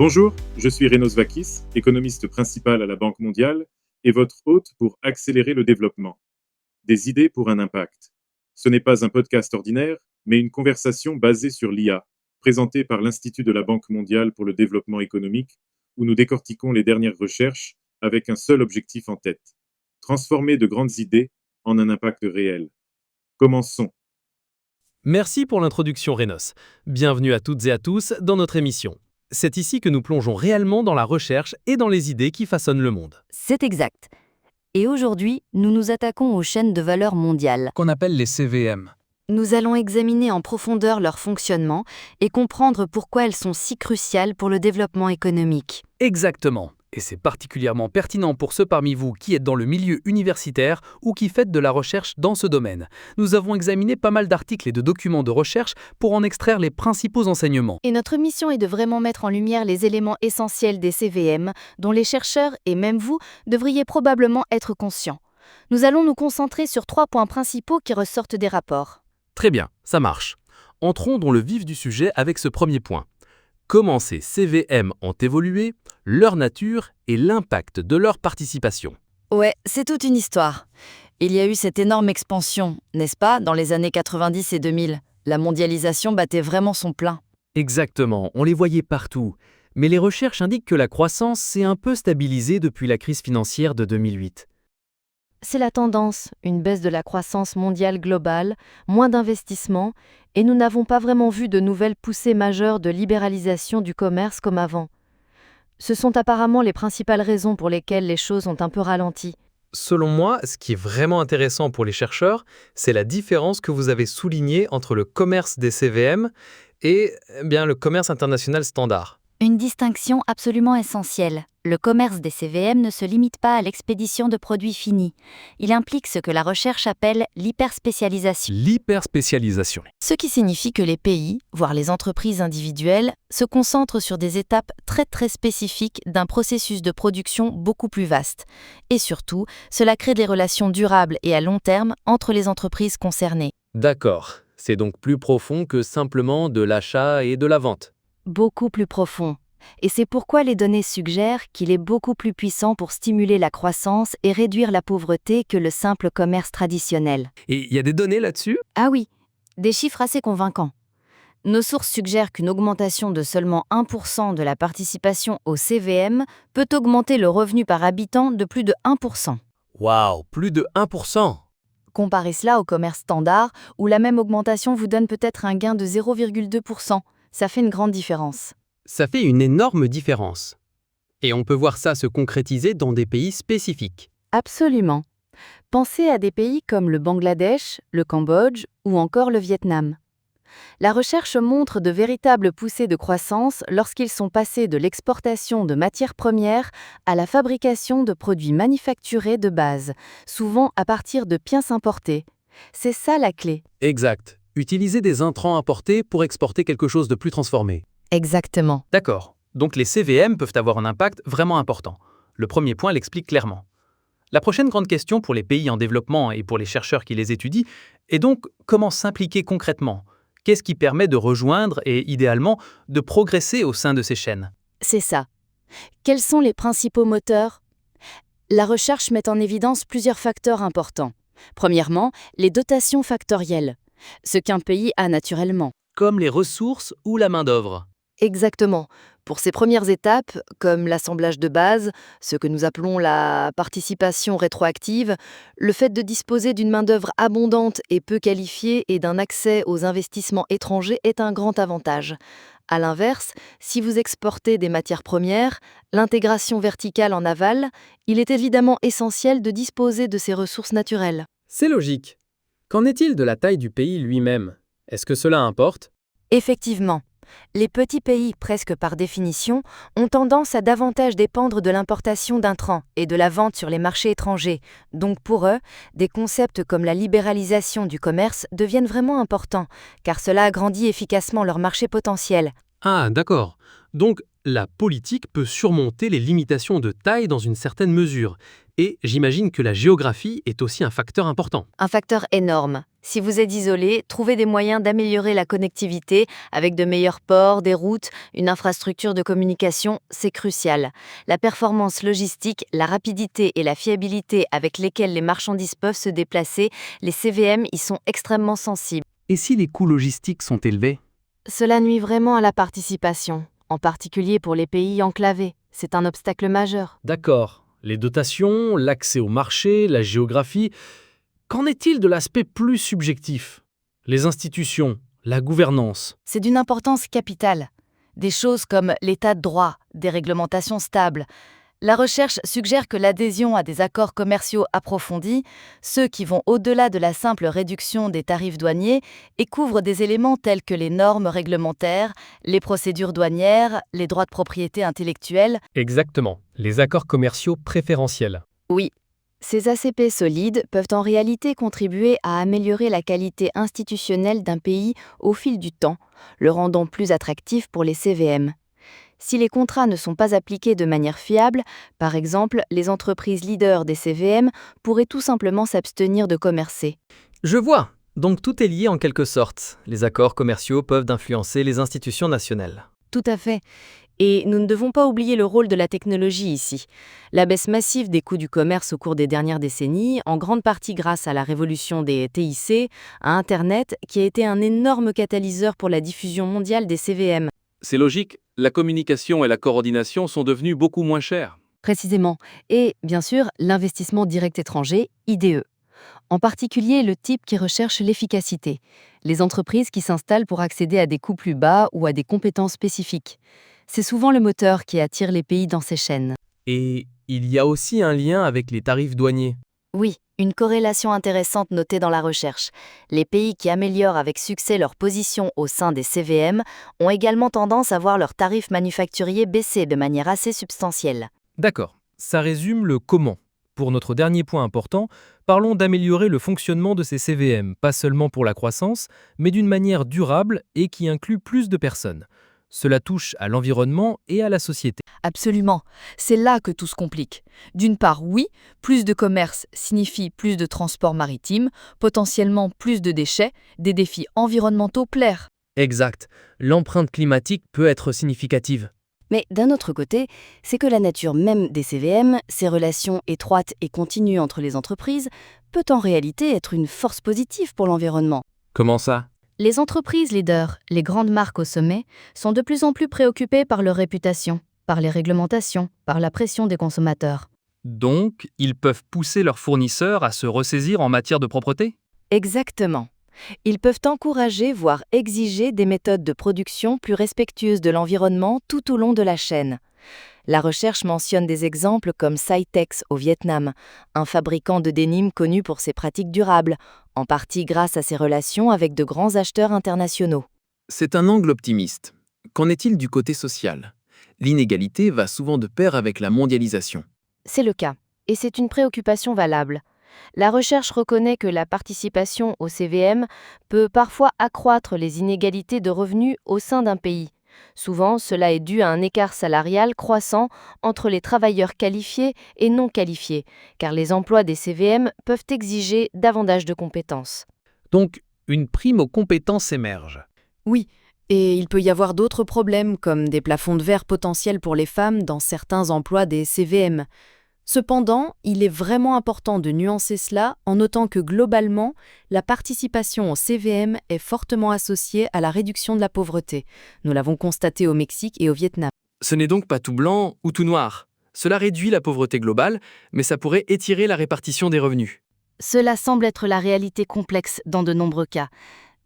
Bonjour, je suis Renos Vakis, économiste principal à la Banque mondiale et votre hôte pour accélérer le développement. Des idées pour un impact. Ce n'est pas un podcast ordinaire, mais une conversation basée sur l'IA, présentée par l'Institut de la Banque mondiale pour le développement économique, où nous décortiquons les dernières recherches avec un seul objectif en tête: transformer de grandes idées en un impact réel. Commençons. Merci pour l'introduction, Renos. Bienvenue à toutes et à tous dans notre émission. C'est ici que nous plongeons réellement dans la recherche et dans les idées qui façonnent le monde. C'est exact. Et aujourd'hui, nous nous attaquons aux chaînes de valeur mondiales. Qu'on appelle les CVM. Nous allons examiner en profondeur leur fonctionnement et comprendre pourquoi elles sont si cruciales pour le développement économique. Exactement. Et c'est particulièrement pertinent pour ceux parmi vous qui êtes dans le milieu universitaire ou qui faites de la recherche dans ce domaine. Nous avons examiné pas mal d'articles et de documents de recherche pour en extraire les principaux enseignements. Et notre mission est de vraiment mettre en lumière les éléments essentiels des CVM, dont les chercheurs, et même vous, devriez probablement être conscients. Nous allons nous concentrer sur 3 points principaux qui ressortent des rapports. Très bien, ça marche. Entrons dans le vif du sujet avec ce premier point. Comment ces CVM ont évolué, leur nature et l'impact de leur participation. Ouais, c'est toute une histoire. Il y a eu cette énorme expansion, n'est-ce pas, dans les années 90 et 2000. La mondialisation battait vraiment son plein. Exactement, on les voyait partout. Mais les recherches indiquent que la croissance s'est un peu stabilisée depuis la crise financière de 2008. C'est la tendance, une baisse de la croissance mondiale globale, moins d'investissements, et nous n'avons pas vraiment vu de nouvelles poussées majeures de libéralisation du commerce comme avant. Ce sont apparemment les principales raisons pour lesquelles les choses ont un peu ralenti. Selon moi, ce qui est vraiment intéressant pour les chercheurs, c'est la différence que vous avez soulignée entre le commerce des CVM et le commerce international standard. Une distinction absolument essentielle. Le commerce des CVM ne se limite pas à l'expédition de produits finis. Il implique ce que la recherche appelle l'hyperspécialisation. L'hyperspécialisation. Ce qui signifie que les pays, voire les entreprises individuelles, se concentrent sur des étapes très spécifiques d'un processus de production beaucoup plus vaste. Et surtout, cela crée des relations durables et à long terme entre les entreprises concernées. D'accord, c'est donc plus profond que simplement de l'achat et de la vente. Beaucoup plus profond. Et c'est pourquoi les données suggèrent qu'il est beaucoup plus puissant pour stimuler la croissance et réduire la pauvreté que le simple commerce traditionnel. Et il y a des données là-dessus ? Ah oui, des chiffres assez convaincants. Nos sources suggèrent qu'une augmentation de seulement 1% de la participation au CVM peut augmenter le revenu par habitant de plus de 1%. Waouh, plus de 1%. Comparez cela au commerce standard, où la même augmentation vous donne peut-être un gain de 0,2%. Ça fait une grande différence. Ça fait une énorme différence. Et on peut voir ça se concrétiser dans des pays spécifiques. Absolument. Pensez à des pays comme le Bangladesh, le Cambodge ou encore le Vietnam. La recherche montre de véritables poussées de croissance lorsqu'ils sont passés de l'exportation de matières premières à la fabrication de produits manufacturés de base, souvent à partir de pièces importées. C'est ça la clé. Exact. Utiliser des intrants importés pour exporter quelque chose de plus transformé. Exactement. D'accord. Donc les CVM peuvent avoir un impact vraiment important. Le premier point l'explique clairement. La prochaine grande question pour les pays en développement et pour les chercheurs qui les étudient est donc comment s'impliquer concrètement ? Qu'est-ce qui permet de rejoindre et, idéalement, de progresser au sein de ces chaînes ? C'est ça. Quels sont les principaux moteurs ? La recherche met en évidence plusieurs facteurs importants. Premièrement, les dotations factorielles. Ce qu'un pays a naturellement. Comme les ressources ou la main-d'œuvre. Exactement. Pour ces premières étapes, comme l'assemblage de base, ce que nous appelons la participation rétroactive, le fait de disposer d'une main-d'œuvre abondante et peu qualifiée et d'un accès aux investissements étrangers est un grand avantage. À l'inverse, si vous exportez des matières premières, l'intégration verticale en aval, il est évidemment essentiel de disposer de ces ressources naturelles. C'est logique. Qu'en est-il de la taille du pays lui-même ? Est-ce que cela importe ? Effectivement. Les petits pays, presque par définition, ont tendance à davantage dépendre de l'importation d'intrants et de la vente sur les marchés étrangers. Donc pour eux, des concepts comme la libéralisation du commerce deviennent vraiment importants, car cela agrandit efficacement leur marché potentiel. Ah, d'accord. Donc, la politique peut surmonter les limitations de taille dans une certaine mesure. Et j'imagine que la géographie est aussi un facteur important. Un facteur énorme. Si vous êtes isolé, trouvez des moyens d'améliorer la connectivité avec de meilleurs ports, des routes, une infrastructure de communication, c'est crucial. La performance logistique, la rapidité et la fiabilité avec lesquelles les marchandises peuvent se déplacer, les CVM y sont extrêmement sensibles. Et si les coûts logistiques sont élevés? Cela nuit vraiment à la participation, en particulier pour les pays enclavés. C'est un obstacle majeur. D'accord. Les dotations, l'accès au marché, la géographie. Qu'en est-il de l'aspect plus subjectif? Les institutions, la gouvernance. C'est d'une importance capitale. Des choses comme l'état de droit, des réglementations stables. La recherche suggère que l'adhésion à des accords commerciaux approfondis, ceux qui vont au-delà de la simple réduction des tarifs douaniers, et couvrent des éléments tels que les normes réglementaires, les procédures douanières, les droits de propriété intellectuelle. Exactement. Les accords commerciaux préférentiels. Oui, ces ACP solides peuvent en réalité contribuer à améliorer la qualité institutionnelle d'un pays au fil du temps, le rendant plus attractif pour les CVM. Si les contrats ne sont pas appliqués de manière fiable, par exemple, les entreprises leaders des CVM pourraient tout simplement s'abstenir de commercer. Je vois. Donc tout est lié en quelque sorte. Les accords commerciaux peuvent influencer les institutions nationales. Tout à fait. Et nous ne devons pas oublier le rôle de la technologie ici. La baisse massive des coûts du commerce au cours des dernières décennies, en grande partie grâce à la révolution des TIC, à Internet, qui a été un énorme catalyseur pour la diffusion mondiale des CVM. C'est logique, la communication et la coordination sont devenues beaucoup moins chères. Précisément. Et, bien sûr, l'investissement direct étranger, IDE. En particulier le type qui recherche l'efficacité. Les entreprises qui s'installent pour accéder à des coûts plus bas ou à des compétences spécifiques. C'est souvent le moteur qui attire les pays dans ces chaînes. Et il y a aussi un lien avec les tarifs douaniers. Oui, une corrélation intéressante notée dans la recherche. Les pays qui améliorent avec succès leur position au sein des CVM ont également tendance à voir leurs tarifs manufacturiers baisser de manière assez substantielle. D'accord. Ça résume le comment. Pour notre dernier point important, parlons d'améliorer le fonctionnement de ces CVM, pas seulement pour la croissance, mais d'une manière durable et qui inclut plus de personnes. Cela touche à l'environnement et à la société. Absolument. C'est là que tout se complique. D'une part, oui, plus de commerce signifie plus de transport maritime, potentiellement plus de déchets, des défis environnementaux clairs. Exact. L'empreinte climatique peut être significative. Mais d'un autre côté, c'est que la nature même des CVM, ces relations étroites et continues entre les entreprises, peut en réalité être une force positive pour l'environnement. Comment ça? Les entreprises leaders, les grandes marques au sommet, sont de plus en plus préoccupées par leur réputation, par les réglementations, par la pression des consommateurs. Donc, ils peuvent pousser leurs fournisseurs à se ressaisir en matière de propreté? Exactement. Ils peuvent encourager, voire exiger des méthodes de production plus respectueuses de l'environnement tout au long de la chaîne. La recherche mentionne des exemples comme Cytex au Vietnam, un fabricant de denim connu pour ses pratiques durables, en partie grâce à ses relations avec de grands acheteurs internationaux. C'est un angle optimiste. Qu'en est-il du côté social? L'inégalité va souvent de pair avec la mondialisation. C'est le cas, et c'est une préoccupation valable. La recherche reconnaît que la participation au CVM peut parfois accroître les inégalités de revenus au sein d'un pays. Souvent, cela est dû à un écart salarial croissant entre les travailleurs qualifiés et non qualifiés, car les emplois des CVM peuvent exiger davantage de compétences. Donc, une prime aux compétences émerge. Oui, et il peut y avoir d'autres problèmes comme des plafonds de verre potentiels pour les femmes dans certains emplois des CVM. Cependant, il est vraiment important de nuancer cela en notant que globalement, la participation au CVM est fortement associée à la réduction de la pauvreté. Nous l'avons constaté au Mexique et au Vietnam. Ce n'est donc pas tout blanc ou tout noir. Cela réduit la pauvreté globale, mais ça pourrait étirer la répartition des revenus. Cela semble être la réalité complexe dans de nombreux cas.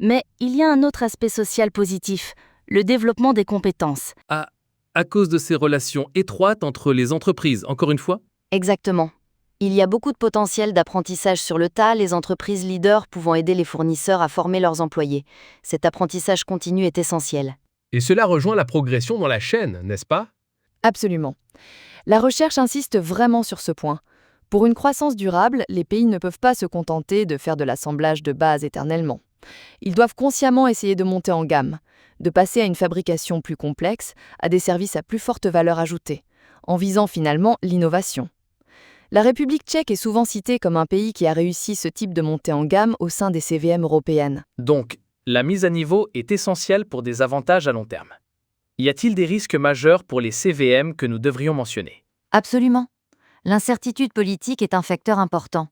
Mais il y a un autre aspect social positif, le développement des compétences. À cause de ces relations étroites entre les entreprises, encore une fois? Exactement. Il y a beaucoup de potentiel d'apprentissage sur le tas, les entreprises leaders pouvant aider les fournisseurs à former leurs employés. Cet apprentissage continu est essentiel. Et cela rejoint la progression dans la chaîne, n'est-ce pas? Absolument. La recherche insiste vraiment sur ce point. Pour une croissance durable, les pays ne peuvent pas se contenter de faire de l'assemblage de base éternellement. Ils doivent consciemment essayer de monter en gamme, de passer à une fabrication plus complexe, à des services à plus forte valeur ajoutée, en visant finalement l'innovation. La République tchèque est souvent citée comme un pays qui a réussi ce type de montée en gamme au sein des CVM européennes. Donc, la mise à niveau est essentielle pour des avantages à long terme. Y a-t-il des risques majeurs pour les CVM que nous devrions mentionner? Absolument. L'incertitude politique est un facteur important.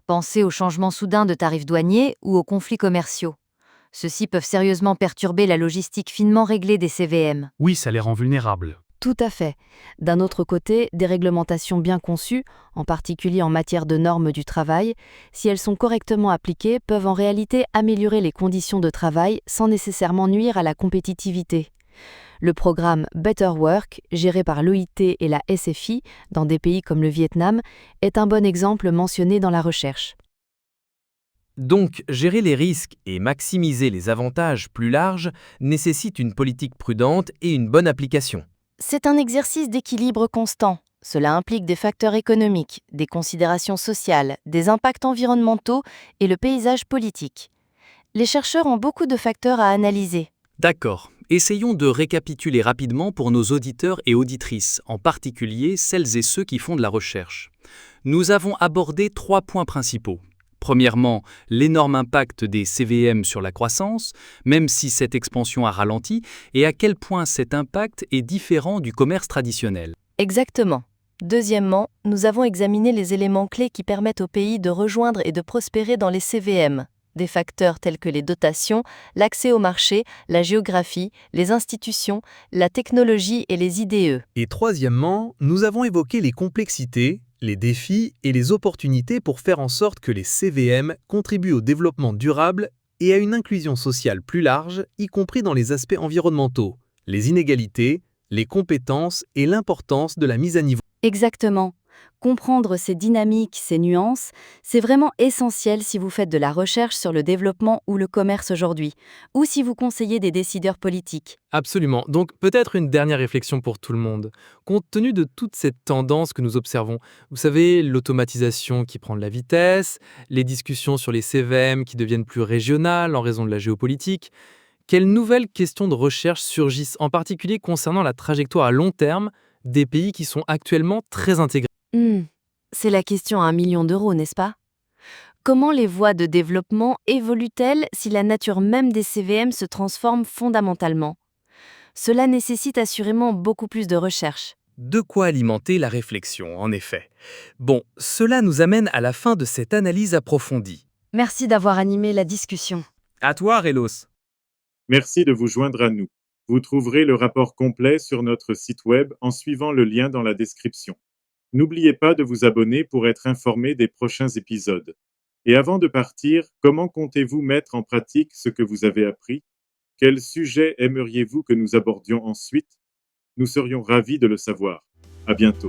Pensez aux changements soudains de tarifs douaniers ou aux conflits commerciaux. Ceux-ci peuvent sérieusement perturber la logistique finement réglée des CVM. Oui, ça les rend vulnérables. Tout à fait. D'un autre côté, des réglementations bien conçues, en particulier en matière de normes du travail, si elles sont correctement appliquées, peuvent en réalité améliorer les conditions de travail sans nécessairement nuire à la compétitivité. Le programme Better Work, géré par l'OIT et la SFI dans des pays comme le Vietnam, est un bon exemple mentionné dans la recherche. Donc, gérer les risques et maximiser les avantages plus larges nécessite une politique prudente et une bonne application. C'est un exercice d'équilibre constant. Cela implique des facteurs économiques, des considérations sociales, des impacts environnementaux et le paysage politique. Les chercheurs ont beaucoup de facteurs à analyser. D'accord. Essayons de récapituler rapidement pour nos auditeurs et auditrices, en particulier celles et ceux qui font de la recherche. Nous avons abordé 3 points principaux. Premièrement, l'énorme impact des CVM sur la croissance, même si cette expansion a ralenti, et à quel point cet impact est différent du commerce traditionnel. Exactement. Deuxièmement, nous avons examiné les éléments clés qui permettent au pays de rejoindre et de prospérer dans les CVM. Des facteurs tels que les dotations, l'accès au marché, la géographie, les institutions, la technologie et les IDE. Et troisièmement, nous avons évoqué les complexités, les défis et les opportunités pour faire en sorte que les CVM contribuent au développement durable et à une inclusion sociale plus large, y compris dans les aspects environnementaux, les inégalités, les compétences et l'importance de la mise à niveau. Exactement. Comprendre ces dynamiques, ces nuances, c'est vraiment essentiel si vous faites de la recherche sur le développement ou le commerce aujourd'hui, ou si vous conseillez des décideurs politiques. Absolument. Donc peut-être une dernière réflexion pour tout le monde. Compte tenu de toute cette tendance que nous observons, vous savez, l'automatisation qui prend de la vitesse, les discussions sur les CVM qui deviennent plus régionales en raison de la géopolitique, quelles nouvelles questions de recherche surgissent en particulier concernant la trajectoire à long terme des pays qui sont actuellement très intégrés? C'est la question à 1 million d'euros, n'est-ce pas? Comment les voies de développement évoluent-elles si la nature même des CVM se transforme fondamentalement? Cela nécessite assurément beaucoup plus de recherche. De quoi alimenter la réflexion, en effet. Bon, cela nous amène à la fin de cette analyse approfondie. Merci d'avoir animé la discussion. À toi, Rélos. Merci de vous joindre à nous. Vous trouverez le rapport complet sur notre site web en suivant le lien dans la description. N'oubliez pas de vous abonner pour être informé des prochains épisodes. Et avant de partir, comment comptez-vous mettre en pratique ce que vous avez appris? Quel sujet aimeriez-vous que nous abordions ensuite? Nous serions ravis de le savoir. À bientôt.